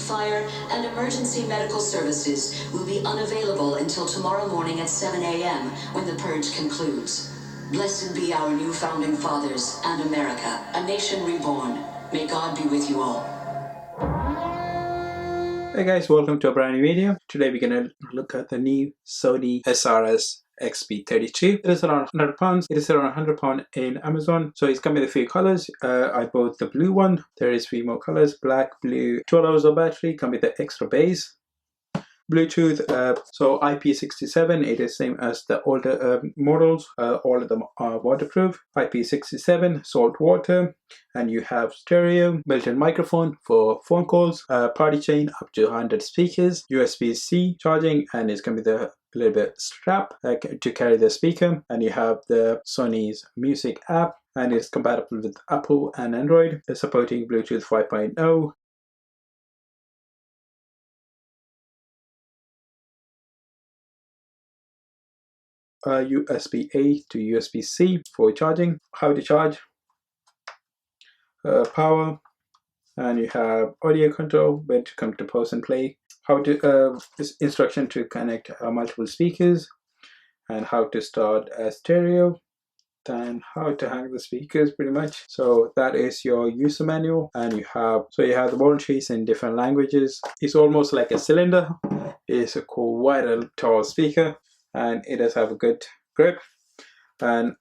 fire, and emergency medical services will be unavailable until tomorrow morning at 7 a.m. when the purge concludes. Blessed be our new founding fathers and America, a nation reborn. May God be with you all. Hey guys, welcome to a brand new video. Today we're going to look at the new Sony SRS-XB23. It is around £100. It is around £100 in Amazon. So it's come in a few colors. I bought the blue one. There is 3 more colors: black, blue, 12 hours of battery. Come with the extra base. Bluetooth, so IP67, it is same as the older models. All of them are waterproof. IP67, salt water, and you have stereo, built-in microphone for phone calls, party chain up to 100 speakers, USB-C charging, and it's going to be the little bit strap to carry the speaker, and you have the Sony's music app, and it's compatible with Apple and Android. It's supporting Bluetooth 5.0. USB-A to USB-C for charging. How to charge, power, and you have audio control, where to come to pause and play. How to instruction to connect multiple speakers, and how to start a stereo, and how to hang the speakers pretty much. So that is your user manual, and you have the warranties in different languages. It's almost like a cylinder. It's a quite a tall speaker, and it does have a good grip, and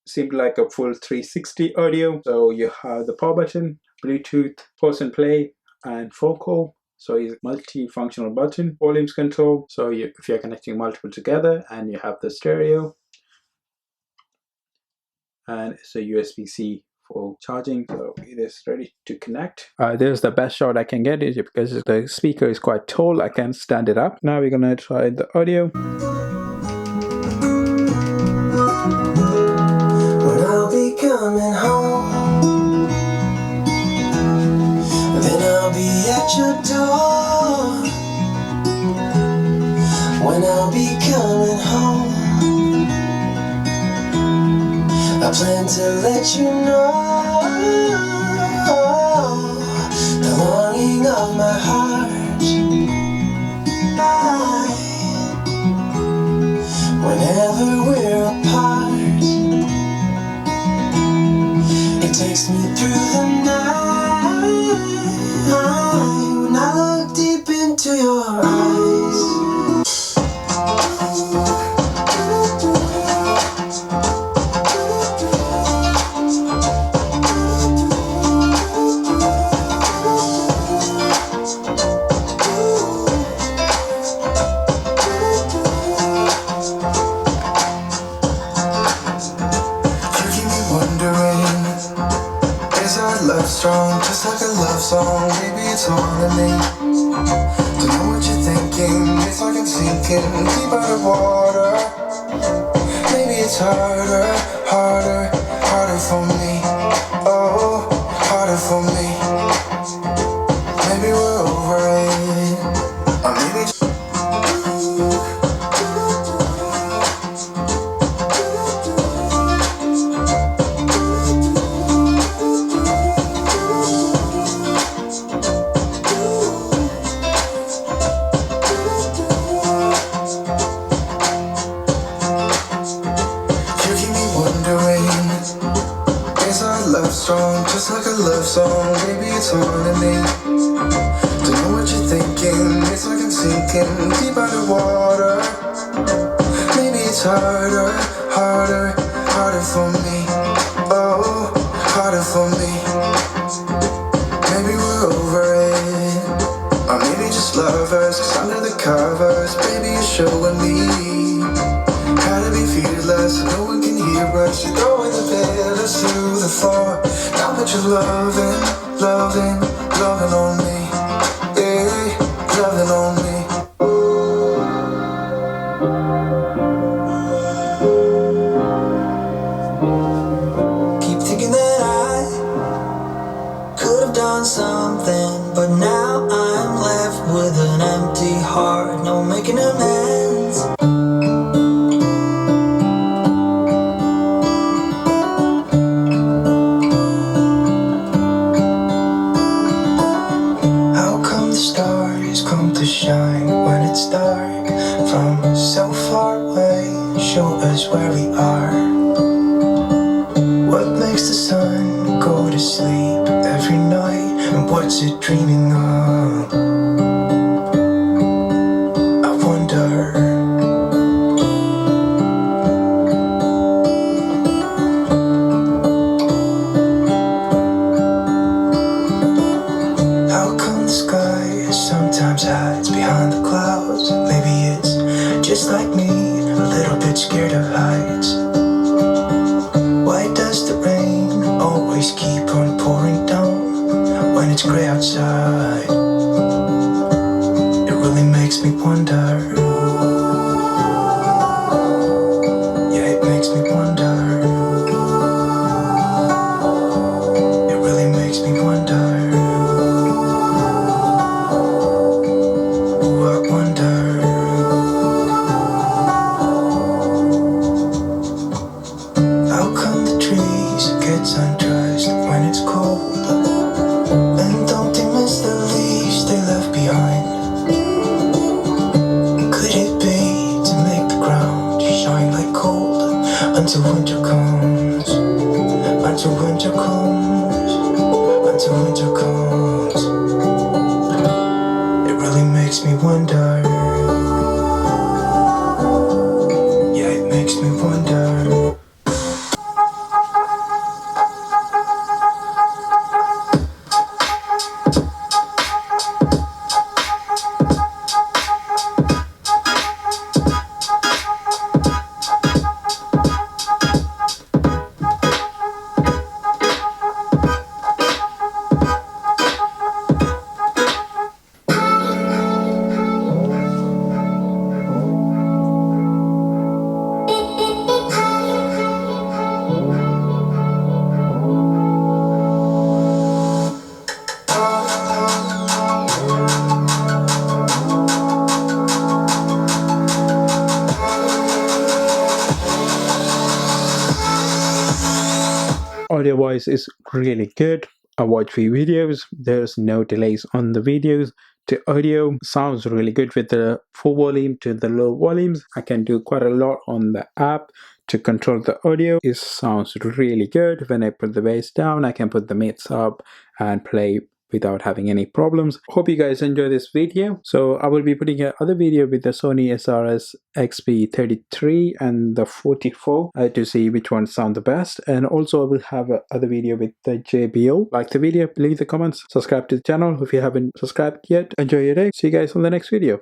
seemed like a full 360 audio. So you have the power button, Bluetooth, pause and play, and phone call. So it's multi-functional button, volumes control. So if you're connecting multiple together, and you have the stereo, and it's a USB-C for charging. So it is ready to connect. There's the best shot I can get, is because the speaker is quite tall. I can stand it up. Now we're gonna try the audio. When I'll be coming home, then I'll be at your door. When I'll be coming home, I plan to let you know the longing of my heart. Whenever we're apart, it takes me through the night when I look deep into your eyes. Strong, just like a love song. Maybe it's haunting me to know what you're thinking. It's like I'm sinking deep out of water. Maybe it's harder, harder, harder for me. Oh, harder for me. Maybe we're over it, or maybe strong, just like a love song. Maybe it's haunting me to know what you're thinking. It's like I'm sinking deep out of water. Maybe it's harder, harder, harder for me. Oh, harder for me. Maybe we're over it, or maybe just lovers. 'Cause under the covers, baby, you're showing me how to be fearless. No one can hear us. You're throwing the pillars to the floor. Now that you're loving, loving, loving on me, yeah, loving on me. Keep thinking that I could have done something, but now I'm left with an empty heart, no making amends. How is where we are. What makes the sun go to sleep every night, and what's it dreaming of? I wonder. How come the sky sometimes hides behind the clouds? Maybe it's just like me, a little bit scared of heights. Why does the rain always keep on pouring down when it's gray outside? It really makes me wonder. Yeah, it makes me wonder. It really makes me wonder. Ooh, I wonder. How come the trees get undressed when it's cold? And don't they miss the leaves they left behind? Could it be to make the ground shine like gold until winter comes? Until winter comes, until winter comes. It really makes me wonder. Yeah, it makes me wonder. Audio wise is really good. I watched 3 videos. There's no delays on the videos. To audio, sounds really good with the full volume to the low volumes. I can do quite a lot on the app to control the audio. It sounds really good. When I put the bass down, I can put the mids up and play without having any problems. Hope you guys enjoy this video. So I will be putting another video with the Sony SRS-XB23 and the 44 to see which one sound the best. And also I will have another video with the JBL. Like the video, leave the comments, subscribe to the channel if you haven't subscribed yet. Enjoy your day. See you guys on the next video.